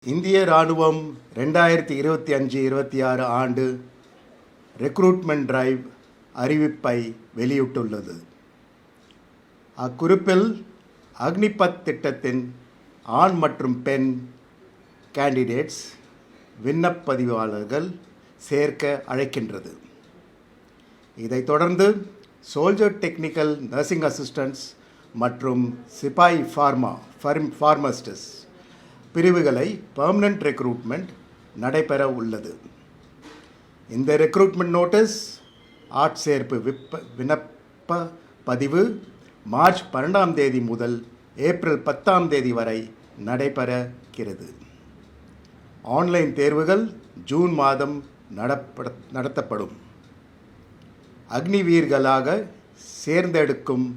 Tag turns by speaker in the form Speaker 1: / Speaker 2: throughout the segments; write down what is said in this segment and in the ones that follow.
Speaker 1: இந்திய இராணுவம் 2025-26 ஆண்டு ரெக்ரூட்மெண்ட் டிரைவ் அறிவிப்பை வெளியிட்டுள்ளது. அக்குறிப்பில் அக்னிபத் திட்டத்தின் ஆண் மற்றும் பெண் கேண்டிடேட்ஸ் விண்ணப்பதிவாளர்கள் சேர்க்க அழைக்கின்றது. இதைத் தொடர்ந்து சோல்ஜர் டெக்னிக்கல் நர்சிங் அசிஸ்டன்ட்ஸ் மற்றும் சிப்பாய் ஃபார்மசிஸ்ட்ஸ் பிரிவுகளை பெர்மனன்ட் ரெக்ரூட்மெண்ட் நடைபெற உள்ளது. இந்த ரெக்ரூட்மெண்ட் நோட்டீஸ் ஆட்சேர்ப்பு விண்ணப்ப பதிவு மார்ச் 12ஆம் தேதி முதல் ஏப்ரல் 10ஆம் தேதி வரை நடைபெறுகிறது. ஆன்லைன் தேர்வுகள் ஜூன் மாதம் நடத்தப்படும். அக்னிவீர்களாக தேர்ந்தெடுக்கும்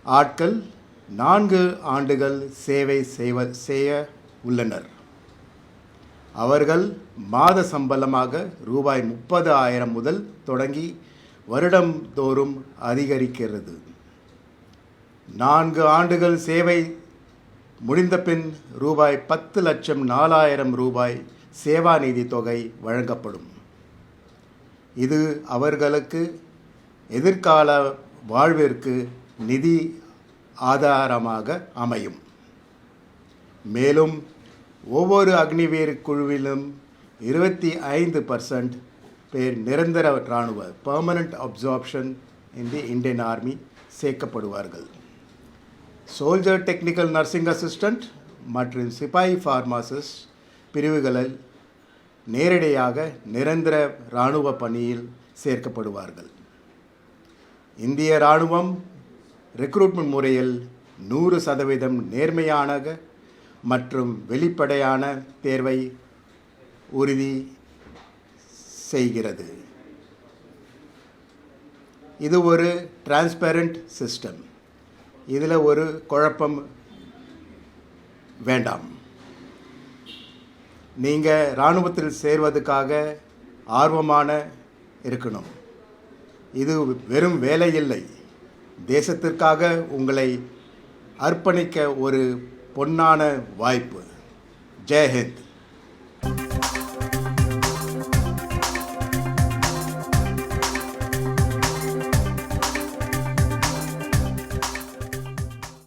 Speaker 1: ஆட்கள் 4 ஆண்டுகள் சேவை செய்ய உள்ளனர். அவர்கள் மாத சம்பளமாக ரூபாய் 30,000 முதல் தொடங்கி வருடந்தோறும் அதிகரிக்கிறது. 4 ஆண்டுகள் சேவை முடிந்தபின் ரூபாய் 10,04,000 ரூபாய் சேவா நிதி தொகை வழங்கப்படும். இது அவர்களுக்கு எதிர்கால வாழ்விற்கு நிதி ஆதாரமாக அமையும். மேலும் ஒவ்வொரு அக்னிவீர் குழுவிலும் 25% பேர் நிரந்தர இராணுவ permanent absorption in the Indian army சேர்க்கப்படுவார்கள். சோல்ஜர் டெக்னிக்கல் நர்சிங் அசிஸ்டண்ட் மற்றும் சிப்பாய் ஃபார்மசிஸ்ட் பிரிவுகளில் நேரடியாக நிரந்தர இராணுவ பணியில் சேர்க்கப்படுவார்கள். இந்திய இராணுவம் ரெக்ரூட்மெண்ட் முறையில் 100% நேர்மையான மற்றும் வெளிப்படையான தேர்வை உறுதி செய்கிறது. இது ஒரு டிரான்ஸ்பரண்ட் சிஸ்டம். இதில் ஒரு குழப்பம் வேண்டாம். நீங்கள் இராணுவத்தில் சேர்வதற்காக ஆர்வமான இருக்கணும். இது வெறும் வேலை இல்லை, தேசத்திற்காக உங்களை அர்ப்பணிக்க ஒரு பொன்னான வாய்ப்பு. ஜெய் ஹிந்த்.